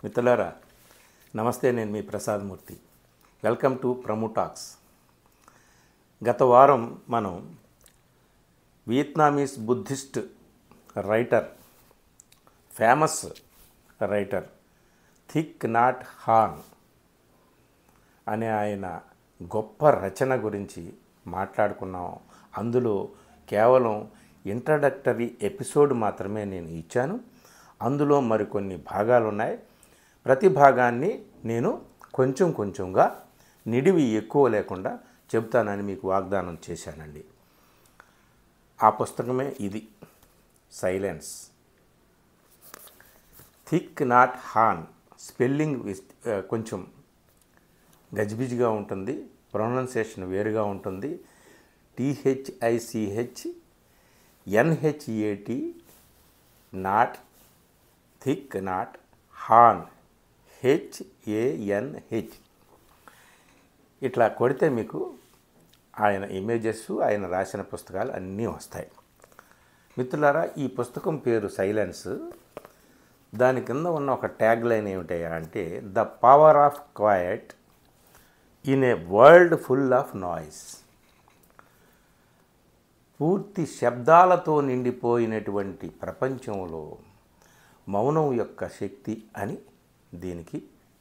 మిత్రులారా నమస్తే, నేను మీ ప్రసాద్ మూర్తి. వెల్కమ్ టు ప్రము టాక్స్. గత వారం మనం Vietnamese Buddhist writer, famous writer Thich Nhat Hanh అనే ఆయన గొప్ప రచన గురించి మాట్లాడుకున్నాం. అందులో కేవలం ఇంట్రడక్టరీ ఎపిసోడ్ మాత్రమే నేను ఇచ్చాను. అందులో మరికొన్ని భాగాలు ఉన్నాయి. ప్రతి భాగాన్ని నేను కొంచెం కొంచెంగా నిడివి ఎక్కువ లేకుండా చెబుతానని మీకు వాగ్దానం చేశానండి. ఆ పుస్తకమే ఇది, silence. Thich Nhat Hanh spelling కొంచెం గజిబిజిగా ఉంటుంది, ప్రొనౌన్సియేషన్ వేరుగా ఉంటుంది. THICH NHAT Nhat, Thich Nhat, Hanh HANH. ఇట్లా కొడితే మీకు ఆయన ఇమేజెస్, ఆయన రాసిన పుస్తకాలు అన్నీ వస్తాయి. మిత్రులారా, ఈ పుస్తకం పేరు సైలెన్స్. దాని కింద ఉన్న ఒక ట్యాగ్ లైన్ ఏమిటయ్యా అంటే, the power of quiet in a world full of noise. పూర్తి శబ్దాలతో నిండిపోయినటువంటి ప్రపంచంలో మౌనం యొక్క శక్తి అని దీనికి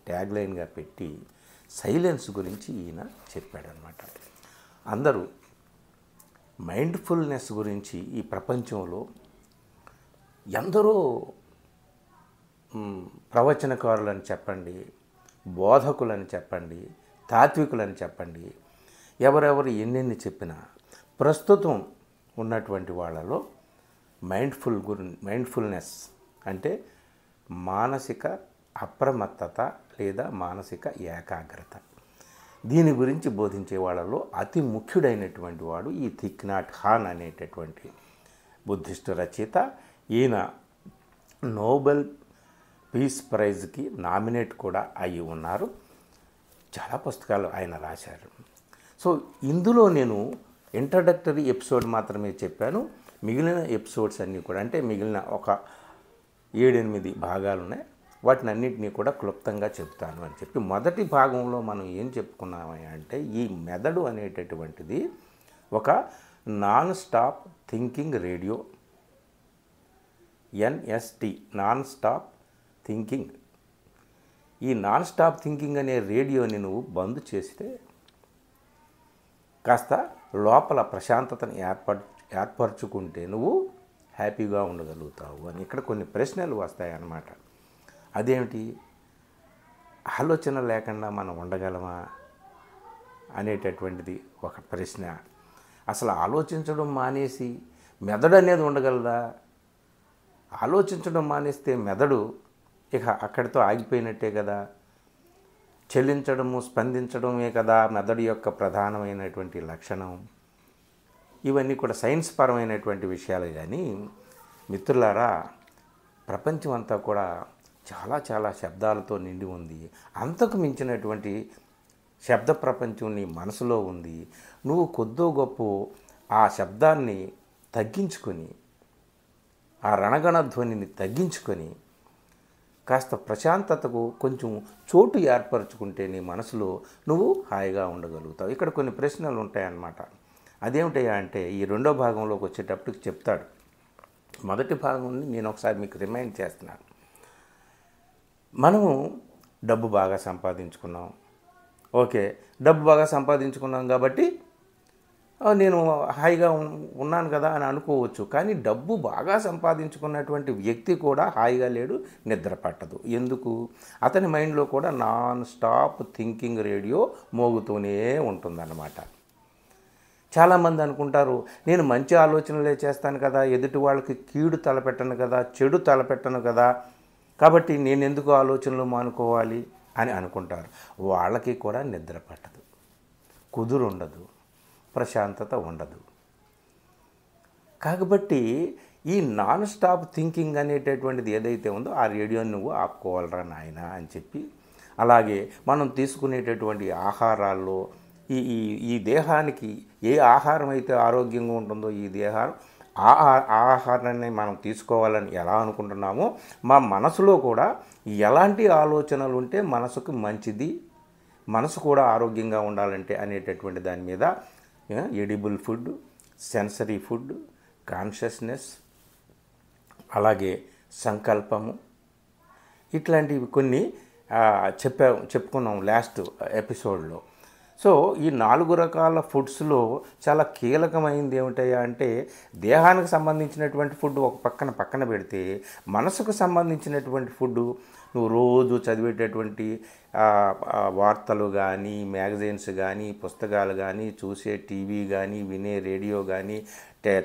ట్యాగ్ లైన్గా పెట్టి సైలెన్స్ గురించి ఈయన చెప్పాడనమాట. అందరూ మైండ్ఫుల్నెస్ గురించి ఈ ప్రపంచంలో ఎందరో ప్రవచనకారులని చెప్పండి, బోధకులని చెప్పండి, తాత్వికులని చెప్పండి, ఎవరెవరు ఎన్నెన్ని చెప్పినా ప్రస్తుతం ఉన్నటువంటి వాళ్ళలో మైండ్ఫుల్నెస్ అంటే మానసిక అప్రమత్తత లేదా మానసిక ఏకాగ్రత, దీని గురించి బోధించే వాళ్ళలో అతి ముఖ్యుడైనటువంటి వాడు ఈ థిక్ నాట్ హాన్ అనేటటువంటి బుద్ధిస్ట్ రచయిత. ఈయన నోబెల్ పీస్ ప్రైజ్కి నామినేట్ కూడా అయి ఉన్నారు. చాలా పుస్తకాలు ఆయన రాశారు. సో ఇందులో నేను ఇంట్రడక్టరీ ఎపిసోడ్ మాత్రమే చెప్పాను. మిగిలిన ఎపిసోడ్స్ అన్నీ కూడా, అంటే మిగిలిన ఒక 7-8 భాగాలు ఉన్నాయి, వాటిని అన్నింటినీ కూడా క్లుప్తంగా చెప్తాను అని చెప్పి, మొదటి భాగంలో మనం ఏం చెప్పుకున్నామని అంటే, ఈ మెదడు అనేటటువంటిది ఒక non stop thinking radio, NST, non stop thinking. ఈ నాన్ స్టాప్ థింకింగ్ అనే రేడియోని నువ్వు బంద్ చేస్తే కాస్త లోపల ప్రశాంతతను ఏర్పరచుకుంటే నువ్వు హ్యాపీగా ఉండగలుగుతావు అని ఇక్కడ కొన్ని ప్రశ్నలు వస్తాయన్నమాట. అదేమిటి, ఆలోచన లేకుండా మనం ఉండగలమా అనేటటువంటిది ఒక ప్రశ్న. అసలు ఆలోచించడం మానేసి మెదడు అనేది ఉండగలదా? ఆలోచించడం మానేస్తే మెదడు ఇక అక్కడితో ఆగిపోయినట్టే కదా. చెల్లించడము, స్పందించడమే కదా మెదడు యొక్క ప్రధానమైనటువంటి లక్షణం. ఇవన్నీ కూడా సైన్స్ పరమైనటువంటి విషయాలు. కానీ మిత్రులారా, ప్రపంచం అంతా కూడా చాలా చాలా శబ్దాలతో నిండి ఉంది. అంతకు మించినటువంటి శబ్ద ప్రపంచం నీ మనసులో ఉంది. నువ్వు కొద్దో గొప్ప ఆ శబ్దాన్ని తగ్గించుకొని, ఆ రణగణ ధ్వనిని తగ్గించుకొని కాస్త ప్రశాంతతకు కొంచెం చోటు ఏర్పరచుకుంటే నీ మనసులో నువ్వు హాయిగా ఉండగలుగుతావు. ఇక్కడ కొన్ని ప్రశ్నలు ఉంటాయన్నమాట. అదేమిటయ్యా అంటే, ఈ రెండో భాగంలోకి వచ్చేటప్పటికి చెప్తాడు. మొదటి భాగంని నేను ఒకసారి మీకు రిమైండ్ చేస్తున్నాను. మనము డబ్బు బాగా సంపాదించుకున్నాం, ఓకే, డబ్బు బాగా సంపాదించుకున్నాం కాబట్టి నేను హాయిగా ఉన్నాను కదా అని అనుకోవచ్చు. కానీ డబ్బు బాగా సంపాదించుకున్నటువంటి వ్యక్తి కూడా హాయిగా లేడు, నిద్ర పట్టదు. ఎందుకు? అతని మైండ్లో కూడా నాన్ స్టాప్ థింకింగ్ రేడియో మోగుతూనే ఉంటుందన్నమాట. చాలామంది అనుకుంటారు, నేను మంచి ఆలోచనలే చేస్తాను కదా, ఎదుటి వాళ్ళకి కీడు తలపెట్టను కదా, చెడు తలపెట్టను కదా, కాబట్టి నేను ఎందుకు ఆలోచనలు మానుకోవాలి అని అనుకుంటారు. వాళ్ళకి కూడా నిద్ర పట్టదు, కుదురు ఉండదు, ప్రశాంతత ఉండదు. కాబట్టి ఈ నాన్ స్టాప్ థింకింగ్ అనేటటువంటిది ఏదైతే ఉందో ఆ రేడియోని నువ్వు ఆపుకోవాలరా నాయన అని చెప్పి, అలాగే మనం తీసుకునేటటువంటి ఆహారాల్లో ఈ దేహానికి ఏ ఆహారం అయితే ఆరోగ్యంగా ఉంటుందో ఈ దేహారం ఆ ఆహారాన్ని మనం తీసుకోవాలని ఎలా అనుకుంటున్నామో మా మనసులో కూడా ఎలాంటి ఆలోచనలు ఉంటే మనసుకు మంచిది, మనసు కూడా ఆరోగ్యంగా ఉండాలంటే అనేటటువంటి దాని మీద edible food, sensory food, consciousness, అలాగే సంకల్పము, ఇట్లాంటివి కొన్ని చెప్పుకున్నాం లాస్ట్ ఎపిసోడ్లో. సో ఈ 4 రకాల ఫుడ్స్లో చాలా కీలకమైనది ఏమిటయ్యా అంటే దేహానికి సంబంధించినటువంటి ఫుడ్ ఒక పక్కన పెడితే మనసుకు సంబంధించినటువంటి ఫుడ్ నువ్వు రోజు చదివేటటువంటి వార్తలు కానీ, మ్యాగజైన్స్ కానీ, పుస్తకాలు కానీ, చూసే టీవీ కానీ, వినే రేడియో కానీ,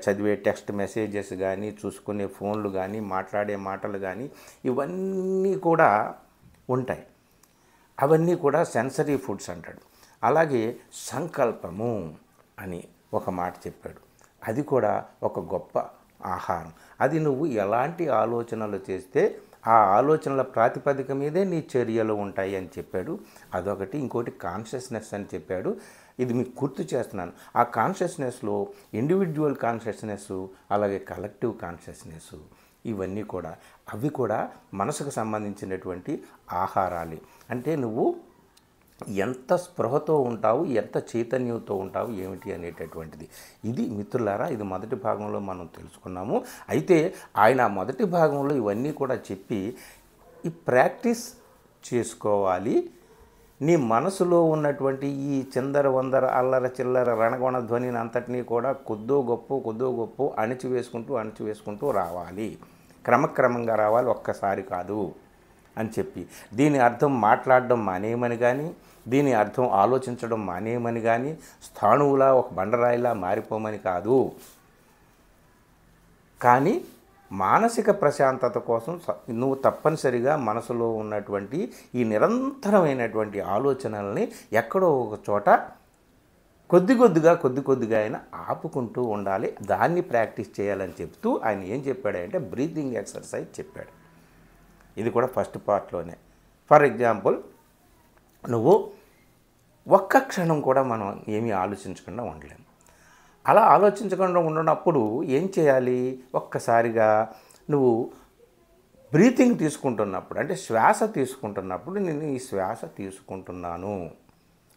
చదివే టెక్స్ట్ మెసేజెస్ కానీ, చూసుకునే ఫోన్లు కానీ, మాట్లాడే మాటలు కానీ, ఇవన్నీ కూడా ఉంటాయి. అవన్నీ కూడా సెన్సరీ ఫుడ్స్ అంటాడు. అలాగే సంకల్పము అని ఒక మాట చెప్పాడు. అది కూడా ఒక గొప్ప ఆహారం. అది నువ్వు ఎలాంటి ఆలోచనలు చేస్తే ఆ ఆలోచనల ప్రాతిపదిక మీదే నీ చర్యలు ఉంటాయి అని చెప్పాడు. అదొకటి. ఇంకోటి కాన్షియస్నెస్ అని చెప్పాడు. ఇది మీకు గుర్తు చేస్తున్నాను. ఆ కాన్షియస్నెస్లో ఇండివిజువల్ కాన్షియస్నెస్, అలాగే కలెక్టివ్ కాన్షియస్నెస్, ఇవన్నీ కూడా అవి కూడా మనసుకు సంబంధించినటువంటి ఆహారాలు. అంటే నువ్వు ఎంత స్పృహతో ఉంటావు, ఎంత చైతన్యంతో ఉంటావు ఏమిటి అనేటటువంటిది. ఇది మిత్రులారా, ఇది మొదటి భాగంలో మనం తెలుసుకున్నాము. అయితే ఆయన మొదటి భాగంలో ఇవన్నీ కూడా చెప్పి ఈ ప్రాక్టీస్ చేసుకోవాలి. నీ మనసులో ఉన్నటువంటి ఈ చిందర వందర అల్లర చిల్లర రణగొణ ధ్వనిని అంతటినీ కూడా కొద్దో గొప్ప అణిచివేసుకుంటూ రావాలి. క్రమక్రమంగా రావాలి, ఒక్కసారి కాదు అని చెప్పి. దీని అర్థం మాట్లాడడం మానేయమని కానీ, దీని అర్థం ఆలోచించడం మానేయమని కానీ, స్థాణువులా ఒక బండరాయిలా మారిపోమని కాదు. కానీ మానసిక ప్రశాంతత కోసం నువ్వు తప్పనిసరిగా మనసులో ఉన్నటువంటి ఈ నిరంతరమైనటువంటి ఆలోచనల్ని ఎక్కడో ఒక చోట కొద్ది కొద్దిగా అయినా ఆపుకుంటూ ఉండాలి. దాన్ని ప్రాక్టీస్ చేయాలని చెప్తూ ఆయన ఏం చెప్పాడంటే బ్రీతింగ్ ఎక్సర్సైజ్ చెప్పాడు. ఇది కూడా ఫస్ట్ పార్ట్లోనే. ఫర్ ఎగ్జాంపుల్, నువ్వు ఒక్క క్షణం కూడా మనం ఏమీ ఆలోచించకుండా ఉండలేము. అలా ఆలోచించకుండా ఉండనప్పుడు ఏం చేయాలి? ఒక్కసారిగా నువ్వు బ్రీతింగ్ తీసుకుంటున్నప్పుడు, అంటే శ్వాస తీసుకుంటున్నప్పుడు, నేను ఈ శ్వాస తీసుకుంటున్నాను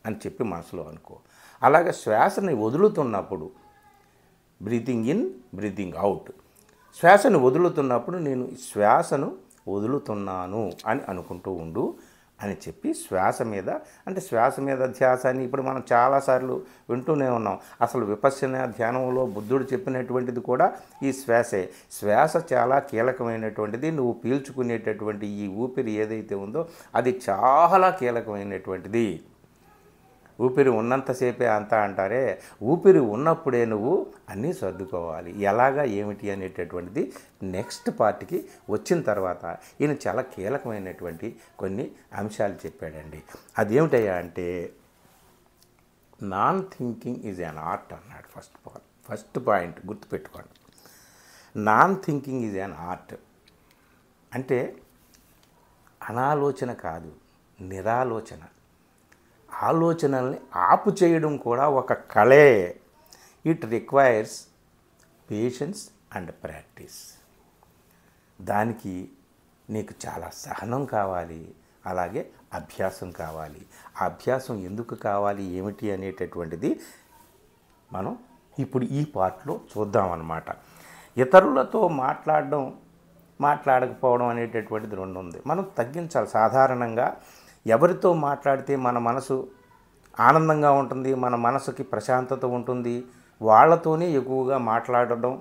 అని చెప్పి మనసులో అనుకో. అలాగే శ్వాసని వదులుతున్నప్పుడు బ్రీతింగ్ ఇన్, బ్రీతింగ్ అవుట్. శ్వాసను వదులుతున్నప్పుడు నేను శ్వాసను వదులుతున్నాను అని అనుకుంటూ ఉండు అని చెప్పి శ్వాస మీద ధ్యాస అని ఇప్పుడు మనం చాలాసార్లు వింటూనే ఉన్నాం. అసలు విపశ్యన ధ్యానంలో బుద్ధుడు చెప్పినటువంటిది కూడా ఈ శ్వాసే. శ్వాస చాలా కీలకమైనటువంటిది. నువ్వు పీల్చుకునేటటువంటి ఈ ఊపిరి ఏదైతే ఉందో అది చాలా కీలకమైనటువంటిది. ఊపిరి ఉన్నంతసేపే అంతా అంటారే, ఊపిరి ఉన్నప్పుడే నువ్వు అన్నీ సర్దుకోవాలి. ఎలాగా ఏమిటి అనేటటువంటిది నెక్స్ట్ పార్ట్కి వచ్చిన తర్వాత ఈయన చాలా కీలకమైనటువంటి కొన్ని అంశాలు చెప్పాడండి. అదేమిటయ్యా అంటే non thinking is an art అన్నాడు. ఫస్ట్ పాయింట్ గుర్తుపెట్టుకోండి. Non thinking is an art అంటే అనాలోచన కాదు, నిరాలోచన. ఆలోచనల్ని ఆపు చేయడం కూడా ఒక కళే. It requires patience and practice. దానికి నీకు చాలా సహనం కావాలి, అలాగే అభ్యాసం కావాలి. ఆ అభ్యాసం ఎందుకు కావాలి, ఏమిటి అనేటటువంటిది మనం ఇప్పుడు ఈ పార్ట్లో చూద్దామన్నమాట. ఇతరులతో మాట్లాడకపోవడం అనేటటువంటిది రెండు ఉంది. మనం తగ్గించాలి. సాధారణంగా ఎవరితో మాట్లాడితే మన మనసు ఆనందంగా ఉంటుంది, మన మనసుకి ప్రశాంతత ఉంటుంది, వాళ్ళతోనే ఎక్కువగా మాట్లాడడం,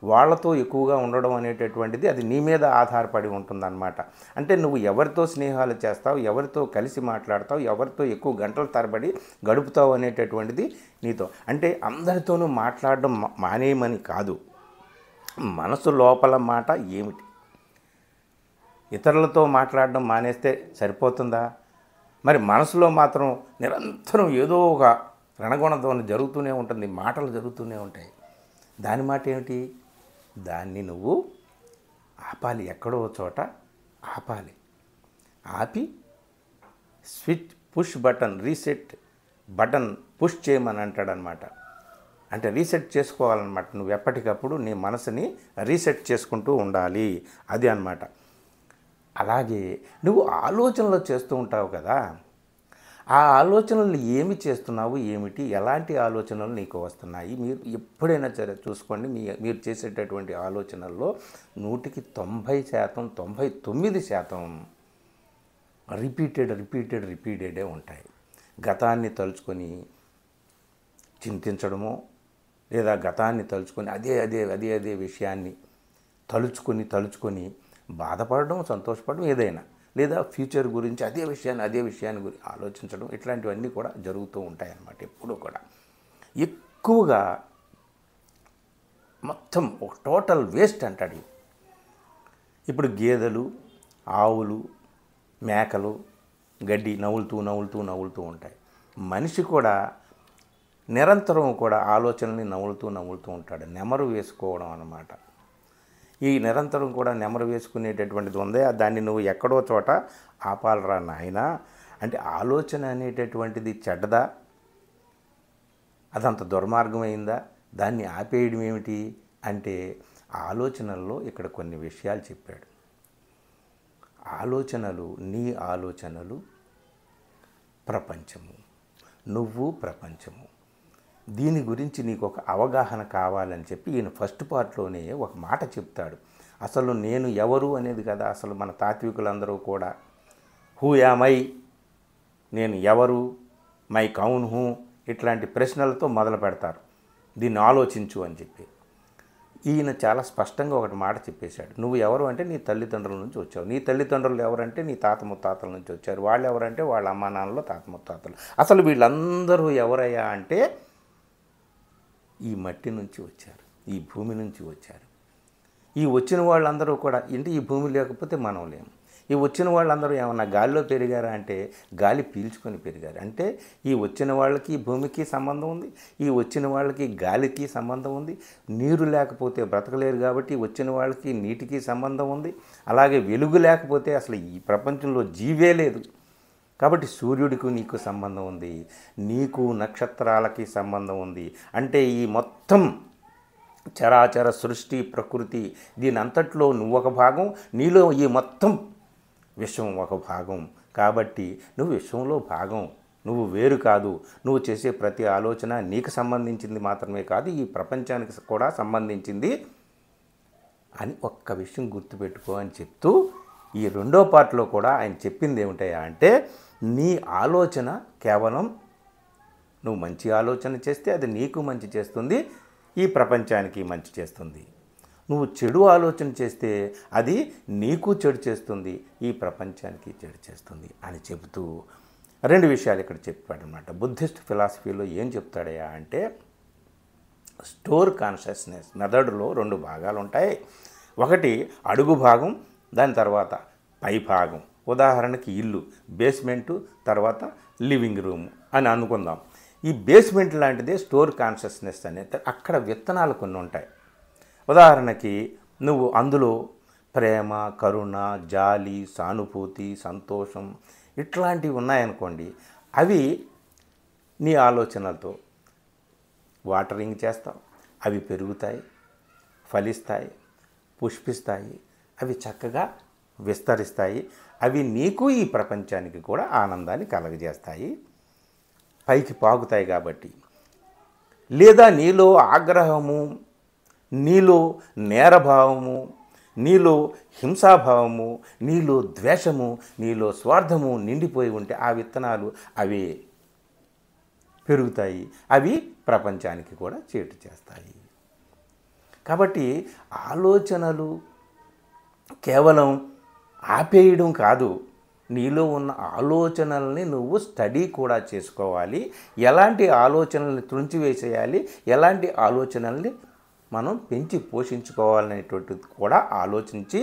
వాళ్ళతో ఎక్కువగా ఉండడం అనేటటువంటిది అది నీ మీద ఆధారపడి ఉంటుందన్నమాట. అంటే నువ్వు ఎవరితో స్నేహాలు చేస్తావు, ఎవరితో కలిసి మాట్లాడతావు, ఎవరితో ఎక్కువ గంటల తరబడి గడుపుతావు అనేటటువంటిది నీతో. అంటే అందరితోనూ మాట్లాడడం మానేయమని కాదు, మనసు లోపల మాట ఏమిటి. ఇతరులతో మాట్లాడడం మానేస్తే సరిపోతుందా? మరి మనసులో మాత్రం నిరంతరం ఏదో ఒక రణగొణధ్వని జరుగుతూనే ఉంటుంది, మాటలు జరుగుతూనే ఉంటాయి. దాని మాట ఏమిటి? దాన్ని నువ్వు ఆపాలి, ఎక్కడో చోట ఆపాలి. ఆపి switch push button, reset button push చేయమని అంటాడనమాట. అంటే రీసెట్ చేసుకోవాలన్నమాట. నువ్వు ఎప్పటికప్పుడు నీ మనసుని రీసెట్ చేసుకుంటూ ఉండాలి, అది అన్నమాట. అలాగే నువ్వు ఆలోచనలు చేస్తూ ఉంటావు కదా, ఆ ఆలోచనలు ఏమి చేస్తున్నావు, ఏమిటి, ఎలాంటి ఆలోచనలు నీకు వస్తున్నాయి? మీరు ఎప్పుడైనా సరే చూసుకోండి, మీరు చేసేటటువంటి ఆలోచనల్లో 100కి 90%, 99% రిపీటెడే ఉంటాయి. గతాన్ని తలుచుకొని చింతించడమో, లేదా గతాన్ని తలుచుకొని అదే విషయాన్ని తలుచుకొని బాధపడడం, సంతోషపడడం ఏదైనా, లేదా ఫ్యూచర్ గురించి అదే విషయాన్ని గురించి ఆలోచించడం, ఇట్లాంటివన్నీ కూడా జరుగుతూ ఉంటాయి అన్నమాట. ఎప్పుడూ కూడా ఎక్కువగా మొత్తం ఒక టోటల్ వేస్ట్ అంటాడు. ఇప్పుడు గేదెలు, ఆవులు, మేకలు గడ్డి నవ్వులుతూ ఉంటాయి. మనిషి కూడా నిరంతరం కూడా ఆలోచనల్ని నవ్వులుతూ ఉంటాడు. నెమరు వేసుకోవడం అన్నమాట. ఈ నిరంతరం కూడా నెమరు వేసుకునేటటువంటిది ఉందే, దాన్ని నువ్వు ఎక్కడో చోట ఆపాలరా నాయనా. అంటే ఆలోచన అనేటటువంటిది చెడ్డదా, అదంత దుర్మార్గమైందా, దాన్ని ఆపేయడం ఏమిటి అంటే ఆలోచనల్లో ఇక్కడ కొన్ని విషయాలు చెప్పాడు. నీ ఆలోచనలు ప్రపంచము, నువ్వు ప్రపంచము. దీని గురించి నీకు ఒక అవగాహన కావాలని చెప్పి ఈయన ఫస్ట్ పార్ట్లోనే ఒక మాట చెప్తాడు. అసలు నేను ఎవరు అనేది కదా అసలు మన తాత్వికులందరూ కూడా హూ యామ్ ఐ, నేను ఎవరు, మై కౌన్ హూ, ఇట్లాంటి ప్రశ్నలతో మొదలు పెడతారు. దీన్ని ఆలోచించు అని చెప్పి ఈయన చాలా స్పష్టంగా ఒకటి మాట చెప్పేశాడు. నువ్వు ఎవరు అంటే నీ తల్లిదండ్రుల నుంచి వచ్చావు. నీ తల్లిదండ్రులు ఎవరంటే నీ తాత ముత్తాతల నుంచి వచ్చారు. వాళ్ళు ఎవరంటే వాళ్ళ అమ్మా నాన్నలో తాత ముత్తాతలు. అసలు వీళ్ళందరూ ఎవరయ్యా అంటే ఈ మట్టి నుంచి వచ్చారు, ఈ భూమి నుంచి వచ్చారు. ఈ వచ్చిన వాళ్ళందరూ కూడా ఈ భూమి లేకపోతే మనం లేము. ఈ వచ్చిన వాళ్ళందరూ ఏమన్నా గాలిలో పెరిగారా అంటే గాలి పీల్చుకొని పెరిగారు. అంటే ఈ వచ్చిన వాళ్ళకి భూమికి సంబంధం ఉంది, ఈ వచ్చిన వాళ్ళకి గాలికి సంబంధం ఉంది. నీరు లేకపోతే బ్రతకలేరు కాబట్టి వచ్చిన వాళ్ళకి నీటికి సంబంధం ఉంది. అలాగే వెలుగు లేకపోతే అసలు ఈ ప్రపంచంలో జీవే లేదు. కాబట్టి సూర్యుడికి నీకు సంబంధం ఉంది, నీకు నక్షత్రాలకి సంబంధం ఉంది. అంటే ఈ మొత్తం చరాచర సృష్టి, ప్రకృతి, దీని అంతట్లో నువ్వు ఒక భాగం, నీలో ఈ మొత్తం విశ్వం ఒక భాగం. కాబట్టి నువ్వు విశ్వంలో భాగం, నువ్వు వేరు కాదు. నువ్వు చేసే ప్రతి ఆలోచన నీకు సంబంధించింది మాత్రమే కాదు, ఈ ప్రపంచానికి కూడా సంబంధించింది అని ఒక్క విషయం గుర్తుపెట్టుకో అని చెప్తూ ఈ రెండో పార్ట్లో కూడా ఆయన చెప్పింది ఏమిటయా అంటే నీ ఆలోచన కేవలం నువ్వు మంచి ఆలోచన చేస్తే అది నీకు మంచి చేస్తుంది, ఈ ప్రపంచానికి మంచి చేస్తుంది. నువ్వు చెడు ఆలోచన చేస్తే అది నీకు చెడు చేస్తుంది, ఈ ప్రపంచానికి చెడు చేస్తుంది అని చెబుతూ రెండు విషయాలు ఇక్కడ చెప్పాడనమాట. బుద్ధిస్ట్ ఫిలాసఫీలో ఏం చెప్తాడయా అంటే స్టోర్ కాన్షియస్నెస్ మెథడ్లో రెండు భాగాలు ఉంటాయి. ఒకటి అడుగు భాగం, దాని తర్వాత పై భాగం. ఉదాహరణకి ఇల్లు బేస్మెంటు, తర్వాత లివింగ్ రూమ్ అని అనుకుందాం. ఈ బేస్మెంట్ లాంటిదే స్టోర్ కాన్షియస్నెస్ అనేది. అక్కడ విత్తనాలు కొన్ని ఉంటాయి. ఉదాహరణకి నువ్వు అందులో ప్రేమ, కరుణ, జాలి, సానుభూతి, సంతోషం ఇట్లాంటివి ఉన్నాయనుకోండి, అవి నీ ఆలోచనలతో వాటరింగ్ చేస్తావు, అవి పెరుగుతాయి, ఫలిస్తాయి, పుష్పిస్తాయి, అవి చక్కగా విస్తరిస్తాయి. అవి నీకు ఈ ప్రపంచానికి కూడా ఆనందాన్ని కలగజేస్తాయి, పైకి పాకుతాయి కాబట్టి. లేదా నీలో ఆగ్రహము, నీలో నేరభావము, నీలో హింసాభావము, నీలో ద్వేషము, నీలో స్వార్థము నిండిపోయి ఉంటే ఆ విత్తనాలు అవి పెరుగుతాయి, అవి ప్రపంచానికి కూడా చేటు చేస్తాయి. కాబట్టి ఆలోచనలు కేవలం ఆపేయడం కాదు, నీలో ఉన్న ఆలోచనల్ని నువ్వు స్టడీ కూడా చేసుకోవాలి. ఎలాంటి ఆలోచనల్ని త్రుంచివేసేయాలి, ఎలాంటి ఆలోచనల్ని మనం పెంచి పోషించుకోవాలనేటువంటిది కూడా ఆలోచించి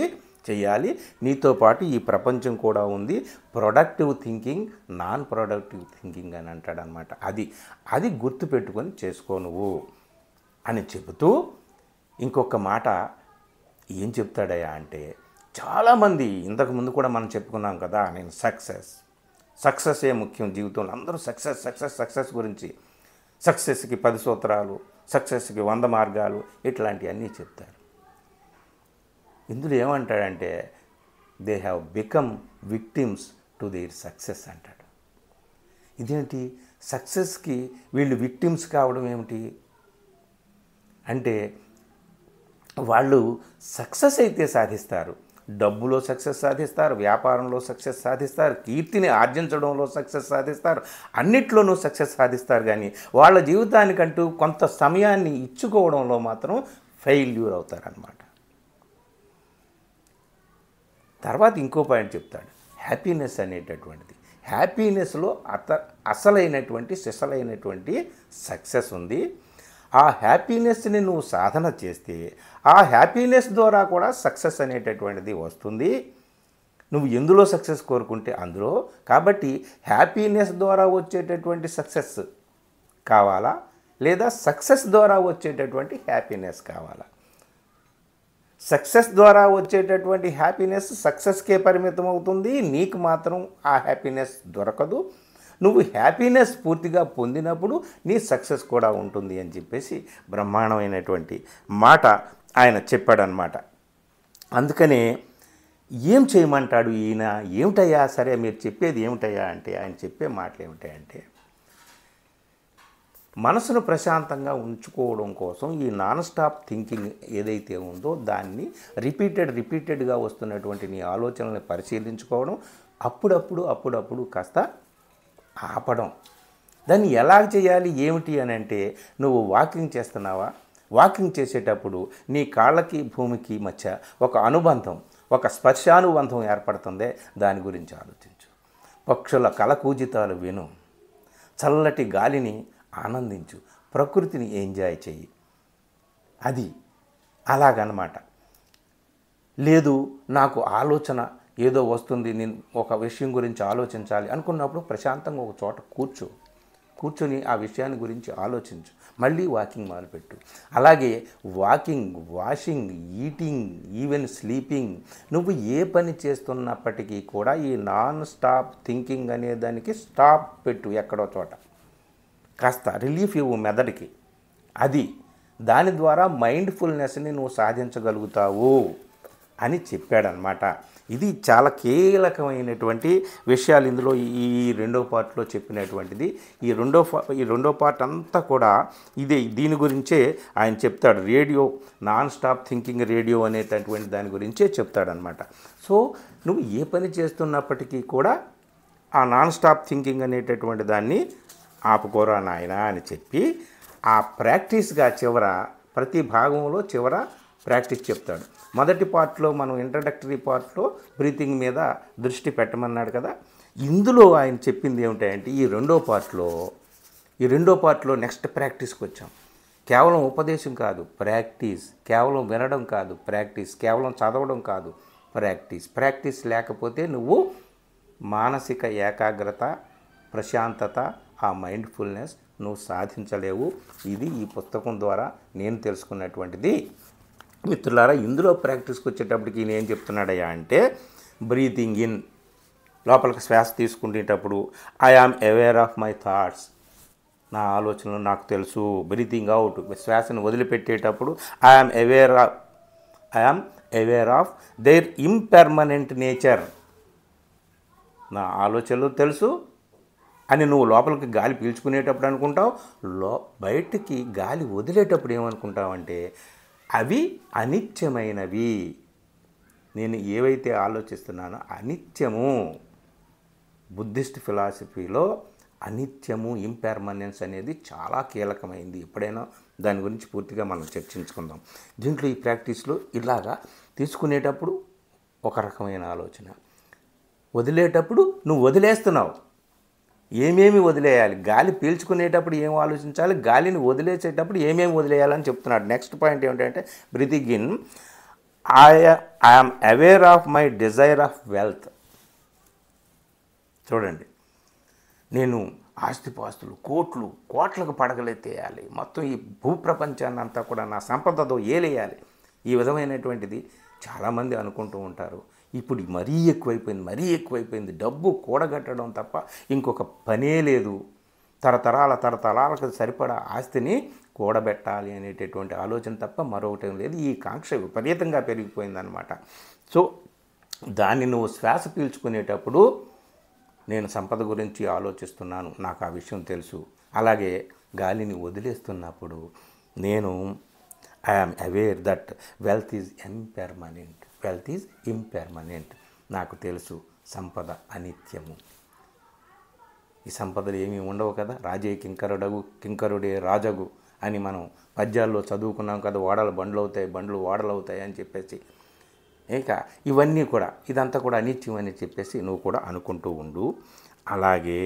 చేయాలి. నీతో పాటు ఈ ప్రపంచం కూడా ఉంది. Productive thinking, non productive thinking అని అంటాడనమాట. అది గుర్తుపెట్టుకొని చేసుకో నువ్వు అని చెబుతూ ఇంకొక మాట ఏం చెప్తాడయ్యా అంటే చాలామంది ఇంతకుముందు కూడా మనం చెప్పుకున్నాం కదా, నేను సక్సెస్సే ముఖ్యం జీవితంలో. అందరూ సక్సెస్ గురించి, సక్సెస్కి 10 సూత్రాలు, సక్సెస్కి 100 మార్గాలు ఇట్లాంటివన్నీ చెప్తారు. ఇందులో ఏమంటాడంటే they have become victims to their success అంటాడు. ఇదేంటి, సక్సెస్కి వీళ్ళు విక్టిమ్స్ కావడం ఏమిటి అంటే, వాళ్ళు సక్సెస్ అయితే సాధిస్తారు, డబ్బులో సక్సెస్ సాధిస్తారు, వ్యాపారంలో సక్సెస్ సాధిస్తారు, కీర్తిని ఆర్జించడంలో సక్సెస్ సాధిస్తారు, అన్నిట్లోనూ సక్సెస్ సాధిస్తారు. కానీ వాళ్ళ జీవితానికంటూ కొంత సమయాన్ని ఇచ్చుకోవడంలో మాత్రం ఫెయిల్యూర్ అవుతారనమాట. తర్వాత ఇంకో పాయింట్ చెప్తాడు, హ్యాపీనెస్ అనేటటువంటిది. హ్యాపీనెస్లో అసలైనటువంటి సిసలైనటువంటి సక్సెస్ ఉంది. ఆ హ్యాపీనెస్ని నువ్వు సాధన చేస్తే ఆ హ్యాపీనెస్ ద్వారా కూడా సక్సెస్ అనేటటువంటిది వస్తుంది. నువ్వు ఎందులో సక్సెస్ కోరుకుంటే అందులో. కాబట్టి హ్యాపీనెస్ ద్వారా వచ్చేటటువంటి సక్సెస్ కావాలా, లేదా సక్సెస్ ద్వారా వచ్చేటటువంటి హ్యాపీనెస్ కావాలా? సక్సెస్ ద్వారా వచ్చేటటువంటి హ్యాపీనెస్ సక్సెస్కే పరిమితం అవుతుంది, నీకు మాత్రం ఆ హ్యాపీనెస్ దొరకదు. నువ్వు హ్యాపీనెస్ పూర్తిగా పొందినప్పుడు నీ సక్సెస్ కూడా ఉంటుంది అని చెప్పేసి బ్రహ్మాండమైనటువంటి మాట ఆయన చెప్పాడనమాట. అందుకనే ఏం చేయమంటాడు ఈయన? ఏమిటయ్యా, సరే మీరు చెప్పేది ఏమిటయ్యా అంటే, ఆయన చెప్పే మాటలు ఏమిటాయంటే, మనసును ప్రశాంతంగా ఉంచుకోవడం కోసం ఈ నాన్ స్టాప్ థింకింగ్ ఏదైతే ఉందో దాన్ని రిపీటెడ్గా వస్తున్నటువంటి నీ ఆలోచనల్ని పరిశీలించుకోవడం, అప్పుడప్పుడు కాస్త ఆపడం. దాన్ని ఎలా చేయాలి ఏమిటి అని అంటే, నువ్వు వాకింగ్ చేస్తున్నావా, వాకింగ్ చేసేటప్పుడు నీ కాళ్ళకి భూమికి మధ్య ఒక అనుబంధం, ఒక స్పర్శానుబంధం ఏర్పడుతుందే, దాని గురించి ఆలోచించు. పక్షుల కలకూజితాలు విను, చల్లటి గాలిని ఆనందించు, ప్రకృతిని ఎంజాయ్ చెయ్యి. అది అలాగనమాట. లేదు నాకు ఆలోచన ఏదో వస్తుంది, నేను ఒక విషయం గురించి ఆలోచించాలి అనుకున్నప్పుడు ప్రశాంతంగా ఒక చోట కూర్చొని ఆ విషయాన్ని గురించి ఆలోచించు, మళ్ళీ వాకింగ్ మొదలుపెట్టు. అలాగే walking, washing, eating, even sleeping, నువ్వు ఏ పని చేస్తున్నప్పటికీ కూడా ఈ నాన్ స్టాప్ థింకింగ్ అనే దానికి స్టాప్ పెట్టు. ఎక్కడో చోట కాస్త రిలీఫ్ ఇవ్వు మెదడుకి. అది దాని ద్వారా మైండ్ఫుల్నెస్ని నువ్వు సాధించగలుగుతావు అని చెప్పాడనమాట. ఇది చాలా కీలకమైనటువంటి విషయాలు ఇందులో ఈ రెండో పార్ట్లో చెప్పినటువంటిది. ఈ రెండో పార్ట్ అంతా కూడా దీని గురించే ఆయన చెప్తాడు. Radio, non stop thinking radio అనేటటువంటి దాని గురించే చెప్తాడనమాట. సో నువ్వు ఏ పని చేస్తున్నప్పటికీ కూడా ఆ నాన్ స్టాప్ థింకింగ్ అనేటటువంటి దాన్ని ఆపుకోరా నాయనా అని చెప్పి, ఆ ప్రాక్టీస్గా ప్రతి భాగంలో చివర ప్రాక్టీస్ చెప్తాడు. మొదటి పార్ట్లో మనం ఇంట్రడక్టరీ పార్ట్లో బ్రీతింగ్ మీద దృష్టి పెట్టమన్నాడు కదా. ఇందులో ఆయన చెప్పింది ఏమిటంటే, ఈ రెండో పార్ట్లో నెక్స్ట్ ప్రాక్టీస్కి వచ్చాం. కేవలం ఉపదేశం కాదు, ప్రాక్టీస్. కేవలం వినడం కాదు, ప్రాక్టీస్. కేవలం చదవడం కాదు, ప్రాక్టీస్ లేకపోతే నువ్వు మానసిక ఏకాగ్రత, ప్రశాంతత, ఆ మైండ్ఫుల్నెస్ నువ్వు సాధించలేవు. ఇది ఈ పుస్తకం ద్వారా నేను తెలుసుకున్నటువంటిది. మిత్రులారా, ఇందులో ప్రాక్టీస్కి వచ్చేటప్పటికి ఈయన ఏం చెప్తున్నాడయ్యా అంటే, బ్రీతింగ్ ఇన్, లోపలికి శ్వాస తీసుకునేటప్పుడు I am aware of my thoughts, నా ఆలోచనలు నాకు తెలుసు. బ్రీతింగ్ అవుట్, శ్వాసను వదిలిపెట్టేటప్పుడు I am aware of their impermanent nature, నా ఆలోచనలు తెలుసు అని నువ్వు లోపలికి గాలి పీల్చుకునేటప్పుడు అనుకుంటావు. బయటికి గాలి వదిలేటప్పుడు ఏమనుకుంటావంటే అవి అనిత్యమైనవి, నేను ఏవైతే ఆలోచిస్తున్నానో అనిత్యము. బుద్ధిస్ట్ ఫిలాసఫీలో అనిత్యము, ఇంపెర్మనెన్స్ అనేది చాలా కీలకమైంది. ఎప్పుడైనా దాని గురించి పూర్తిగా మనం చర్చించుకుందాం. దీంట్లో ఈ ప్రాక్టీస్లో ఇలాగా తీసుకునేటప్పుడు ఒక రకమైన ఆలోచన, వదిలేటప్పుడు నువ్వు వదిలేస్తున్నావు. ఏమేమి వదిలేయాలి, గాలి పీల్చుకునేటప్పుడు ఏం ఆలోచించాలి, గాలిని వదిలేసేటప్పుడు ఏమేమి వదిలేయాలని చెప్తున్నాడు. నెక్స్ట్ పాయింట్ ఏమిటంటే, breathing in I am aware of my desire of wealth. చూడండి, నేను ఆస్తిపాస్తులు కోట్లకు పడగలెత్తేయాలి, మొత్తం ఈ భూప్రపంచాన్ని అంతా కూడా నా సంపదతో ఏలేయాలి, ఈ విధమైనటువంటిది చాలామంది అనుకుంటూ ఉంటారు. ఇప్పుడు మరీ ఎక్కువైపోయింది, డబ్బు కూడగట్టడం తప్ప ఇంకొక పనే లేదు. తరతరాలకు సరిపడా ఆస్తిని కూడబెట్టాలి అనేటటువంటి ఆలోచన తప్ప మరొకటి లేదు. ఈ కాంక్ష విపరీతంగా పెరిగిపోయిందనమాట. సో దాన్ని నువ్వు శ్వాస పీల్చుకునేటప్పుడు నేను సంపద గురించి ఆలోచిస్తున్నాను, నాకు ఆ విషయం తెలుసు. అలాగే గాలిని వదిలేస్తున్నప్పుడు నేను I am aware that wealth is impermanent. నాకు తెలుసు సంపద అనిత్యము. ఈ సంపదలు ఏమీ ఉండవు కదా. రాజే కింకరుడే రాజగు అని మనం పద్యాల్లో చదువుకున్నాం కదా. బండ్లు ఓడలు అవుతాయి అని చెప్పేసి. ఇక ఇవన్నీ కూడా ఇదంతా కూడా అనిత్యం అని చెప్పేసి నువ్వు కూడా అనుకుంటూ ఉండు. అలాగే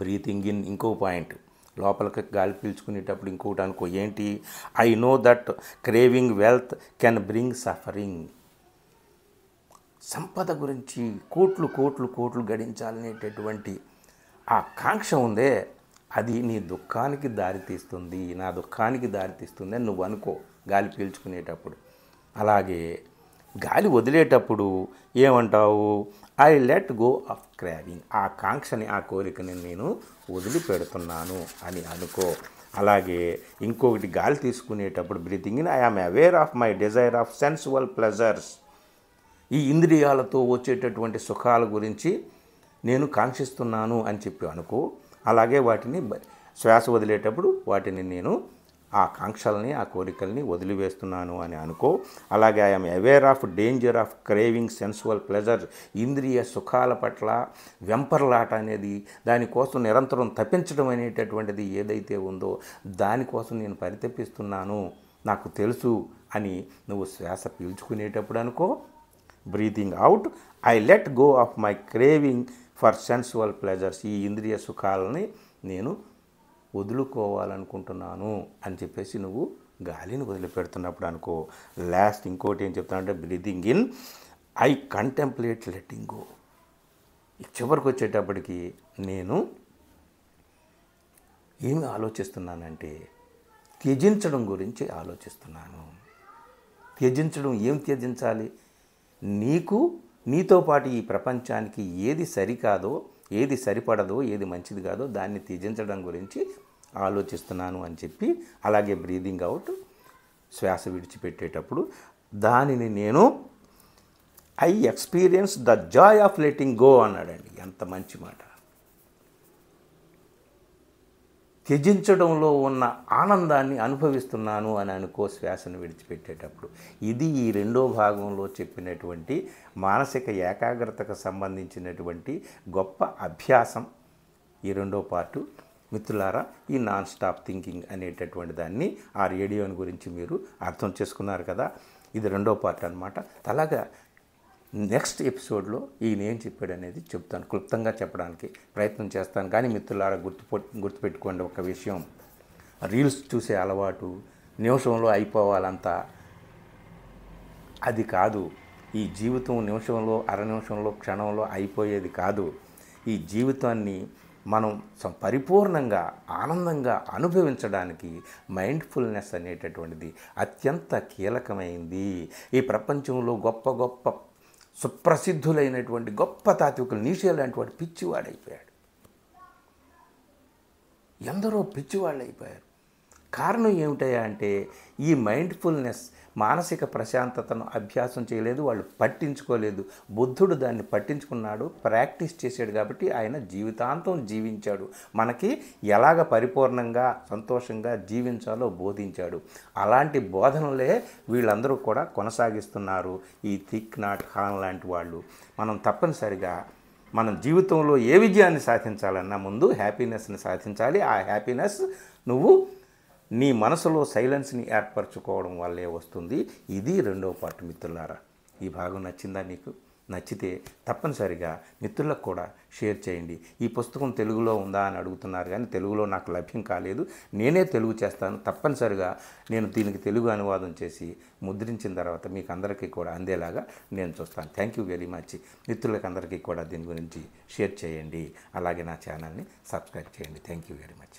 బ్రీతింగ్ ఇన్ ఇంకో పాయింట్, లోపలికి గాలి పీల్చుకునేటప్పుడు ఇంకోటి అనుకో, ఏంటి? I know that craving wealth can bring suffering. సంపద గురించి కోట్లు గడించాలనేటటువంటి ఆ కాంక్ష ఉందే, అది నీ దుఃఖానికి దారితీస్తుంది, నా దుఃఖానికి దారితీస్తుంది అని నువ్వు అనుకో గాలి పీల్చుకునేటప్పుడు. అలాగే గాలి వదిలేటప్పుడు ఏమంటావు? I let go of craving. ఆ కాంక్షని, ఆ కోరికని నేను వదిలిపెడుతున్నాను అని అనుకో. అలాగే ఇంకొకటి, గాలి తీసుకునేటప్పుడు breathing in, I am aware of my desire of sensual pleasures. ఈ ఇంద్రియాలతో వచ్చేటటువంటి సుఖాల గురించి నేను కాంక్షిస్తున్నాను అని చెప్పి అనుకో. అలాగే వాటిని శ్వాస వదిలేటప్పుడు వాటిని నేను ఆ కాంక్షల్ని, ఆ కోరికల్ని వదిలివేస్తున్నాను అని అనుకో. అలాగే I'm aware of danger of craving sensual pleasure. ఇంద్రియ సుఖాల పట్ల వెంపర్లాట అనేది, దానికోసం నిరంతరం తప్పించడం అనేటటువంటిది ఏదైతే ఉందో దానికోసం నేను పరితపిస్తున్నాను, నాకు తెలుసు అని నువ్వు శ్వాస పీల్చుకునేటప్పుడు అనుకో. Breathing out, I let go of my craving for sensual pleasures. ఈ ఇంద్రియ సుఖాలని నేను వదులుకోవాలనుకుంటున్నాను అని చెప్పేసి నువ్వు గాలిని వదిలిపెడుతున్నప్పుడు అనుకో. లాస్ట్ ఇంకోటి ఏం చెప్తానంటే, breathing in, I contemplate letting go. చివరికి వచ్చేటప్పటికి నేను ఏమి ఆలోచిస్తున్నానంటే త్యజించడం గురించి ఆలోచిస్తున్నాను. త్యజించడం, ఏం త్యజించాలి? నీతో పాటు ఈ ప్రపంచానికి ఏది సరికాదో, ఏది సరిపడదో, ఏది మంచిది కాదో దాన్ని త్యజించడం గురించి ఆలోచిస్తున్నాను అని చెప్పి. అలాగే బ్రీదింగ్ అవుట్, శ్వాస విడిచిపెట్టేటప్పుడు దానిని నేను I experience the Joy of letting go అన్నాడండి. ఎంత మంచి మాట! త్యజించడంలో ఉన్న ఆనందాన్ని అనుభవిస్తున్నాను అని అనుకో శ్వాసను విడిచిపెట్టేటప్పుడు. ఇది ఈ రెండో భాగంలో చెప్పినటువంటి మానసిక ఏకాగ్రతకు సంబంధించినటువంటి గొప్ప అభ్యాసం. ఈ రెండో పార్టు మిత్రులారా, ఈ నాన్ స్టాప్ థింకింగ్ అనేటటువంటి దాన్ని, ఆ రేడియోని గురించి మీరు అర్థం చేసుకున్నారు కదా. ఇది రెండో పార్ట్ అనమాట. అలాగా నెక్స్ట్ ఎపిసోడ్లో ఈయన ఏం చెప్పాడు అనేది చెప్తాను, క్లుప్తంగా చెప్పడానికి ప్రయత్నం చేస్తాను. కానీ మిత్రులారా, గుర్తుపెట్టుకోండి ఒక విషయం, రీల్స్ చూసే అలవాటు, నిమిషంలో అయిపోవాలంతా, అది కాదు. ఈ జీవితం నిమిషంలో, అర నిమిషంలో, క్షణంలో అయిపోయేది కాదు. ఈ జీవితాన్ని మనం పరిపూర్ణంగా ఆనందంగా అనుభవించడానికి మైండ్ఫుల్నెస్ అనేటటువంటిది అత్యంత కీలకమైంది. ఈ ప్రపంచంలో గొప్ప సుప్రసిద్ధులైనటువంటి గొప్ప తాత్వికులు, నీషే లాంటి వాడు పిచ్చివాడైపోయాడు. ఎందరో పిచ్చివాళ్ళు అయిపోయారు. కారణం ఏమిటయా అంటే, ఈ మైండ్ఫుల్నెస్, మానసిక ప్రశాంతతను అభ్యాసం చేయలేదు, వాళ్ళు పట్టించుకోలేదు. బుద్ధుడు దాన్ని పట్టించుకున్నాడు, ప్రాక్టీస్ చేశాడు కాబట్టి ఆయన జీవితాంతం జీవించాడు. మనకి ఎలాగ పరిపూర్ణంగా సంతోషంగా జీవించాలో బోధించాడు. అలాంటి బోధనలే వీళ్ళందరూ కూడా కొనసాగిస్తున్నారు. ఈ థిక్ నాట్ హాన్ లాంటి వాళ్ళు. మనం తప్పనిసరిగా మనం జీవితంలో ఏ విజయాన్ని సాధించాలన్నా ముందు హ్యాపీనెస్ని సాధించాలి. ఆ హ్యాపీనెస్ నువ్వు నీ మనసులో సైలెన్స్ని ఏర్పరచుకోవడం వల్లే వస్తుంది. ఇది రెండో పార్ట్ మిత్రులారా. ఈ భాగం నచ్చిందా మీకు? నచ్చితే తప్పనిసరిగా మిత్రులకు కూడా షేర్ చేయండి. ఈ పుస్తకం తెలుగులో ఉందా అని అడుగుతున్నారు, కానీ తెలుగులో నాకు లభ్యం కాలేదు. నేనే తెలుగు చేస్తాను. తప్పనిసరిగా నేను దీనికి తెలుగు అనువాదం చేసి ముద్రించిన తర్వాత మీకు అందరికీ కూడా అందేలాగా నేను చూస్తాను. Thank you very much. మిత్రులకు అందరికీ కూడా దీని గురించి షేర్ చేయండి. అలాగే నా ఛానల్ని సబ్స్క్రైబ్ చేయండి. Thank you very much.